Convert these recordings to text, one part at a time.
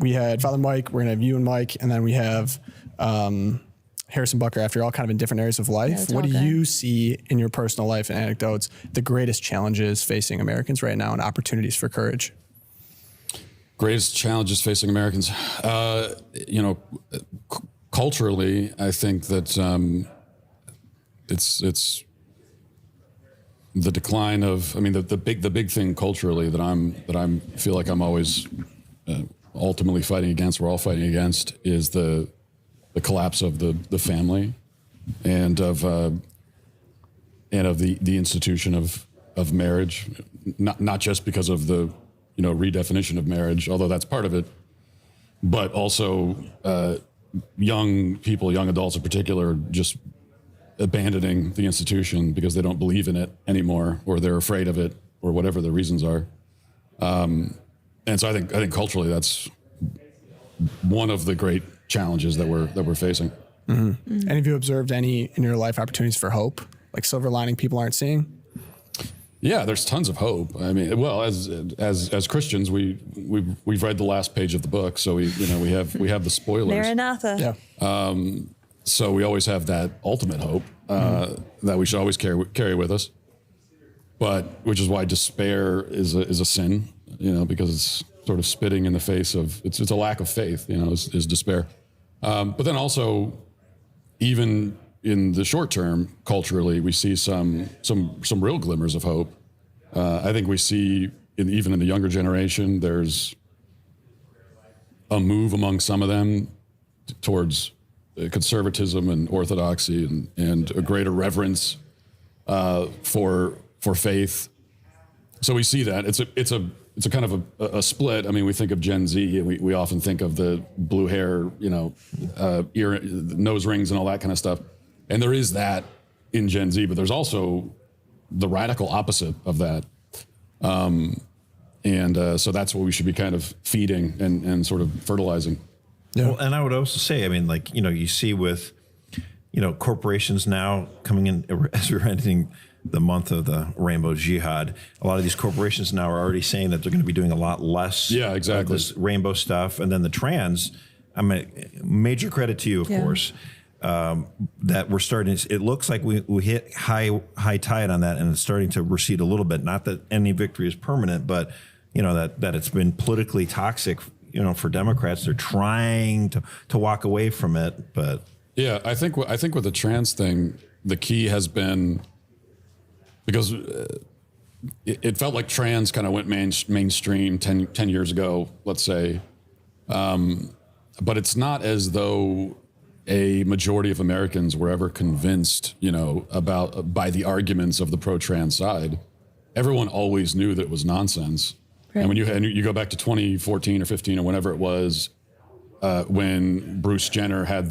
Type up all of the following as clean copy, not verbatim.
we had Father Mike, we're going to have you and Mike, and then we have Harrison Bucker after, all kind of in different areas of life. What do you see in your personal life and anecdotes, the greatest challenges facing Americans right now and opportunities for courage? Greatest challenges facing Americans. Culturally, I think that it's the decline of. I mean, the big thing culturally that I feel like I'm always ultimately fighting against. We're all fighting against is the collapse of the family, and of the institution of marriage. Not just because of the redefinition of marriage, although that's part of it, but also young people, young adults in particular, just abandoning the institution because they don't believe in it anymore, or they're afraid of it, or whatever the reasons are. And so I think culturally that's one of the great challenges that we're facing. Mm-hmm. Mm-hmm. Any of you observed any in your life opportunities for hope, like silver lining people aren't seeing? Yeah, there's tons of hope. I mean, well, as Christians, we've read the last page of the book, so we have the spoilers. Maranatha. Yeah. So we always have that ultimate hope that we should always carry with us. But which is why despair is a sin, because it's sort of spitting in the face of it's a lack of faith, is despair. But then also, even in the short term, culturally, we see some real glimmers of hope. I think we see, even in the younger generation, there's a move among some of them towards conservatism and orthodoxy and a greater reverence for faith. So we see that it's a kind of a split. I mean, we think of Gen Z, and we often think of the blue hair, ear, nose rings, and all that kind of stuff. And there is that in Gen Z, but there's also the radical opposite of that. So that's what we should be kind of feeding and sort of fertilizing. Yeah. Well, and I would also say, I mean, like, you see with, corporations now coming in as we're ending the month of the Rainbow Jihad, a lot of these corporations now are already saying that they're going to be doing a lot less of this rainbow stuff. And then the trans, major credit to you, of course. That we're starting. It looks like we hit high tide on that, and it's starting to recede a little bit. Not that any victory is permanent, but that it's been politically toxic. For Democrats, they're trying to walk away from it. But yeah, I think with the trans thing, the key has been because it felt like trans kind of went mainstream 10 years ago, let's say, but it's not as though a majority of Americans were ever convinced, by the arguments of the pro-trans side. Everyone always knew that it was nonsense. Right. And when you go back to 2014 or 15 or whenever it was, when Bruce Jenner had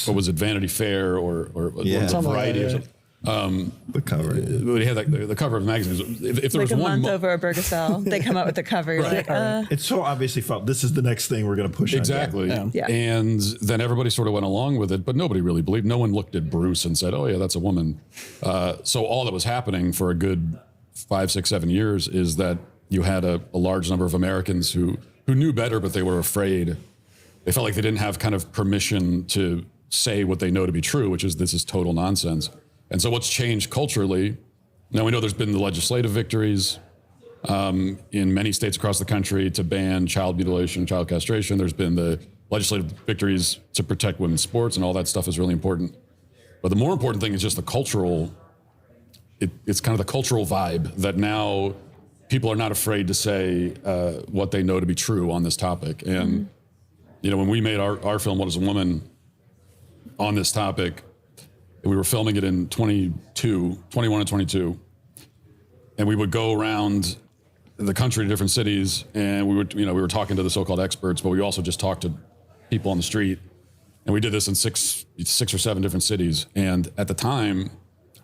what was it, Vanity Fair or Variety or something. The cover. They had the cover of the magazine. If there like was a one month over a Bergestell, they come out with the cover. You're right. like, It's so obviously felt this is the next thing we're going to push. Exactly. Yeah. And then everybody sort of went along with it, but nobody really believed. No one looked at Bruce and said, "Oh yeah, that's a woman." So all that was happening for a good 5, 6, 7 years is that you had a large number of Americans who knew better, but they were afraid. They felt like they didn't have kind of permission to say what they know to be true, which is this is total nonsense. And so what's changed culturally, now we know there's been the legislative victories in many states across the country to ban child mutilation, child castration. There's been the legislative victories to protect women's sports, and all that stuff is really important. But the more important thing is just the cultural, it's kind of the cultural vibe that now people are not afraid to say what they know to be true on this topic. And, when we made our film, What is a Woman, on this topic, we were filming it in 21 and 22. And we would go around the country to different cities, and we were talking to the so-called experts, but we also just talked to people on the street. And we did this in six or seven different cities. And at the time,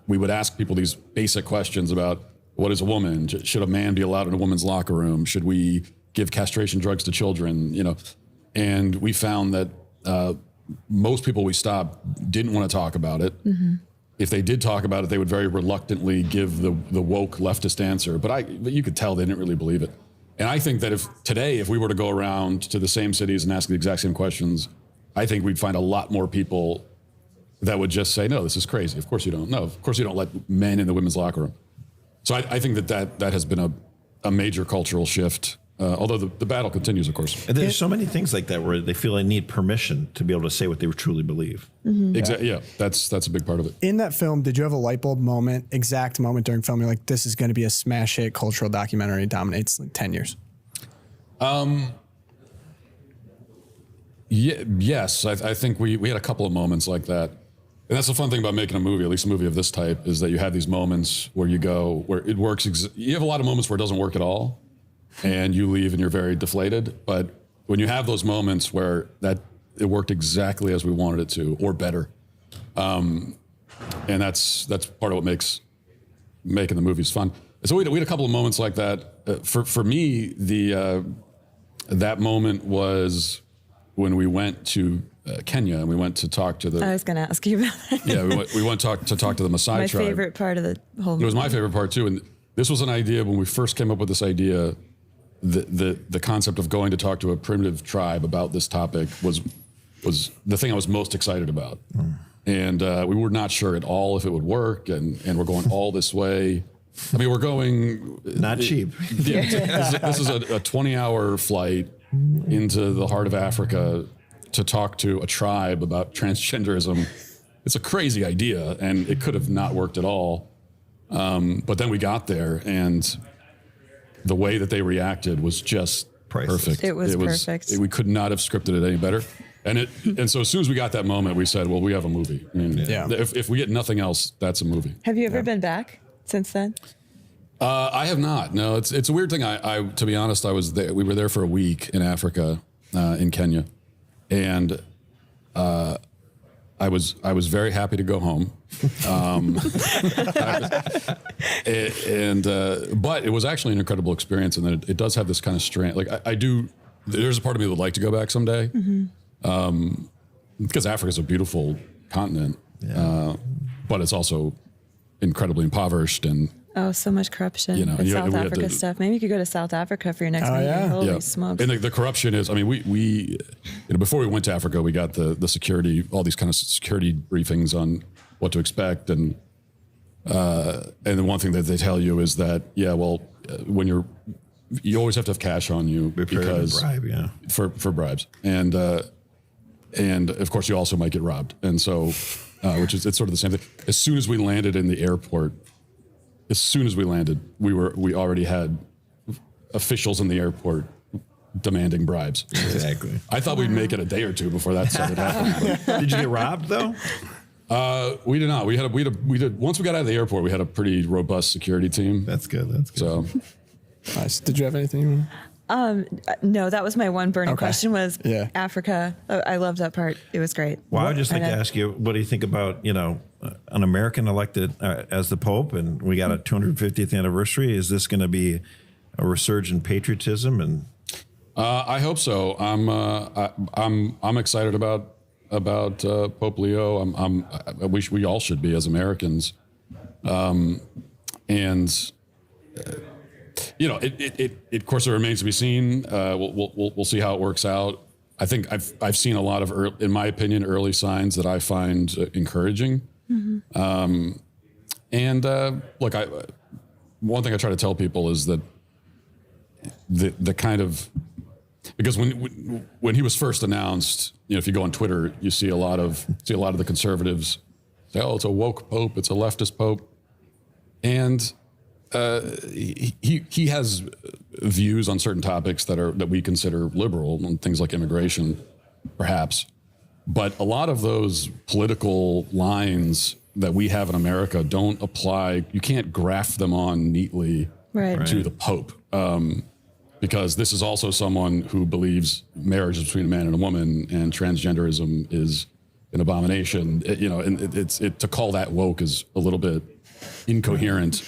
we would ask people these basic questions about what is a woman? Should a man be allowed in a woman's locker room? Should we give castration drugs to children? And we found that most people we stopped didn't want to talk about it. Mm-hmm. If they did talk about it, they would very reluctantly give the woke leftist answer. But you could tell they didn't really believe it. And I think that if we were to go around to the same cities and ask the exact same questions, I think we'd find a lot more people that would just say, no, this is crazy. Of course you don't. No, of course you don't let men in the women's locker room. So I think that has been a major cultural shift, although the battle continues, of course. And there's so many things like that where they feel they need permission to be able to say what they truly believe. Exactly. Yeah, that's a big part of it. In that film, did you have a light bulb moment, exact moment during filming, like this is going to be a smash hit cultural documentary, dominates like 10 years? Yes, I think we had a couple of moments like that. And that's the fun thing about making a movie, at least a movie of this type, is that you have these moments where you go, where it works. You have a lot of moments where it doesn't work at all, and you leave and you're very deflated. But when you have those moments where it worked exactly as we wanted it to, or better, and that's part of what makes making the movies fun. So we had a couple of moments like that. For me, that moment was when we went to Kenya and we went to talk to I was going to ask you about that. Yeah, we went to talk to the Maasai My tribe. My favorite part of the whole. It was my favorite part too, and this was an idea when we first came up with this idea. The concept of going to talk to a primitive tribe about this topic was the thing I was most excited about, and we were not sure at all if it would work, and we're going all this way. I mean, we're going not cheap. Yeah, this is a 20-hour flight into the heart of Africa to talk to a tribe about transgenderism. It's a crazy idea, and it could have not worked at all. But then we got there, and the way that they reacted was just perfect. It was perfect. We could not have scripted it any better. And so as soon as we got that moment, we said, well, we have a movie. I mean, if we get nothing else, that's a movie. Have you ever been back since then? I have not. No, it's a weird thing. I to be honest, I was there. We were there for a week in Africa, in Kenya, and I was very happy to go home. But it was actually an incredible experience, and it does have this kind of strange. Like I do. There's a part of me that would like to go back someday, because Africa's a beautiful continent, but it's also incredibly impoverished and. Oh, so much corruption. And South Africa stuff. Maybe you could go to South Africa for your next movie. Yeah. Holy smokes. And the corruption is, I mean, we before we went to Africa, we got the security, all these kind of security briefings on what to expect. And the one thing that they tell you is that, when you always have to have cash on you because for bribes. And of course you also might get robbed. And so, it's sort of the same thing. As soon as we landed in the airport, we already had officials in the airport demanding bribes. Exactly. I thought we'd make it a day or two before that started happening. Did you get robbed though? We did not. We did. Once we got out of the airport, we had a pretty robust security team. That's good. So nice. Did you have anything? No, that was my one burning question was Africa. I loved that part. It was great. Well, I would just like to ask you, what do you think about, an American elected as the Pope, and we got a 250th anniversary? Is this going to be a resurgent patriotism? And I hope so. I'm excited about Pope Leo. We all should be as Americans. It of course it remains to be seen. We'll see how it works out. I think I've seen a lot of, in my opinion, early signs that I find encouraging. Mm-hmm. Look, one thing I try to tell people is that the kind of, because when he was first announced, if you go on Twitter, you see a lot of the conservatives say, "Oh, it's a woke pope, it's a leftist pope," and he has views on certain topics that we consider liberal, and things like immigration, perhaps. But a lot of those political lines that we have in America don't apply. You can't graft them on neatly to the Pope, because this is also someone who believes marriage is between a man and a woman, and transgenderism is an abomination. To call that woke is a little bit incoherent.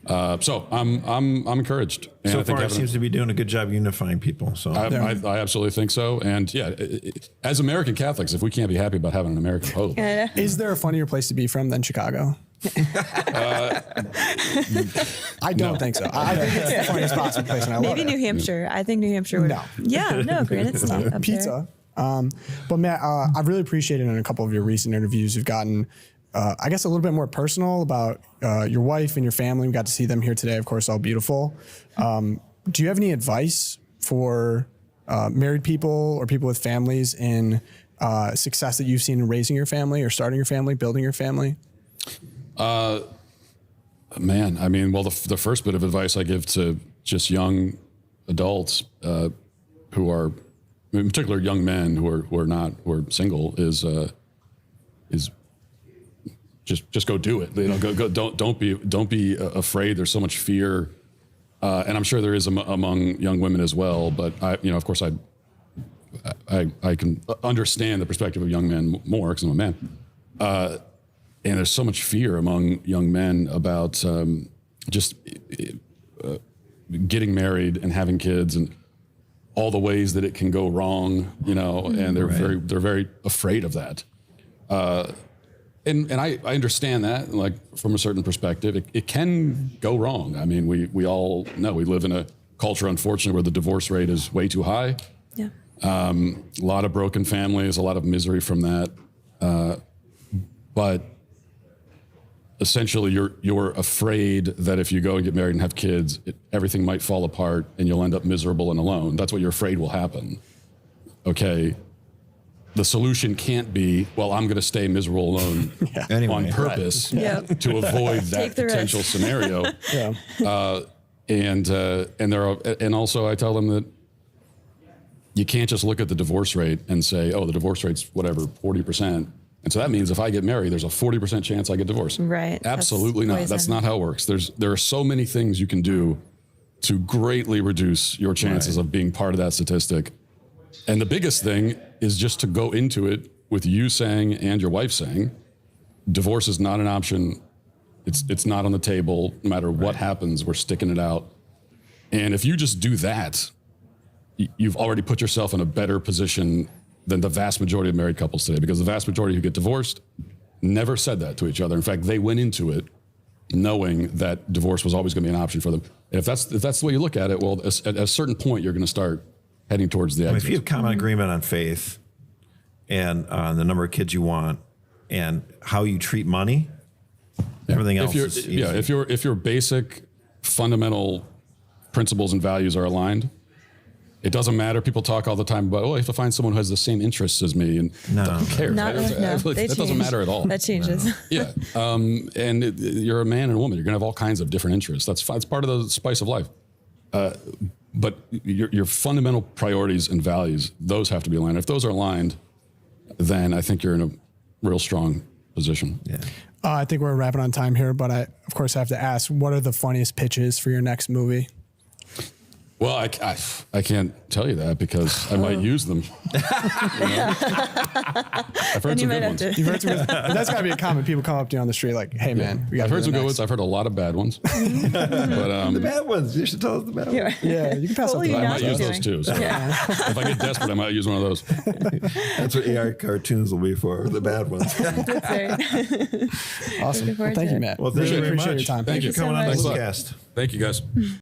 So I'm encouraged. And so far, it seems to be doing a good job unifying people. So I absolutely think so. And as American Catholics, if we can't be happy about having an American Pope, is there a funnier place to be from than Chicago? I don't think so. I think it's the funniest possible place, and I love Maybe it. New Hampshire. I think New Hampshire would. No. Yeah, no, Granite's not up Pizza. But Matt, I've really appreciated in a couple of your recent interviews, you've gotten, I guess, a little bit more personal about your wife and your family. We got to see them here today, of course, all beautiful. Do you have any advice for married people or people with families in success that you've seen in raising your family or starting your family, building your family? Man, I mean, well, the first bit of advice I give to just young adults who are, in particular, young men who are single is just go do it. You know, go. Don't be afraid. There's so much fear, and I'm sure there is among young women as well. But of course, I can understand the perspective of young men more because I'm a man. And there's so much fear among young men about just getting married and having kids and all the ways that it can go wrong, and they're very afraid of that. And I understand that, like, from a certain perspective, it can go wrong. I mean, we all know we live in a culture, unfortunately, where the divorce rate is way too high. Yeah. A lot of broken families, a lot of misery from that. But essentially, you're afraid that if you go and get married and have kids, everything might fall apart and you'll end up miserable and alone. That's what you're afraid will happen. Okay. The solution can't be, well, I'm going to stay miserable alone on purpose to avoid that potential scenario. And also I tell them that you can't just look at the divorce rate and say, oh, the divorce rate's whatever, 40%. And so that means if I get married, there's a 40% chance I get divorced. Right. Absolutely not. That's not how it works. There are so many things you can do to greatly reduce your chances of being part of that statistic. And the biggest thing is just to go into it with you saying and your wife saying, divorce is not an option. It's not on the table. No matter what happens, we're sticking it out. And if you just do that, you've already put yourself in a better position than the vast majority of married couples today, because the vast majority who get divorced never said that to each other. In fact, they went into it knowing that divorce was always going to be an option for them. And if that's the way you look at it, well, at a certain point, you're going to start heading towards the exit. If you have common agreement on faith and on the number of kids you want and how you treat money, everything else is easy. Yeah, if your basic fundamental principles and values are aligned, it doesn't matter. People talk all the time about, oh, I have to find someone who has the same interests as me. And who cares? That doesn't matter at all. That changes. No. Yeah. And you're a man and a woman. You're going to have all kinds of different interests. That's fine. It's part of the spice of life. But your fundamental priorities and values, those have to be aligned. If those are aligned, then I think you're in a real strong position. Yeah. I think we're wrapping on time here, but I, of course, have to ask, what are the funniest pitches for your next movie? Well, I can't tell you that because I might use them. I've heard some good ones. You've heard some good, that's got to be a comment. People come up to you on the street like, hey, man. I've heard some good ones. I've heard a lot of bad ones. But, the bad ones. You should tell us the bad ones. Yeah, you can pass up the bad ones. I might use those too. So if I get desperate, I might use one of those. That's what AR cartoons will be for, the bad ones. That's right. Awesome. Well, thank you, Matt. Well, thank you very much. Appreciate your time. Thank you for coming on the podcast. Thank you, guys.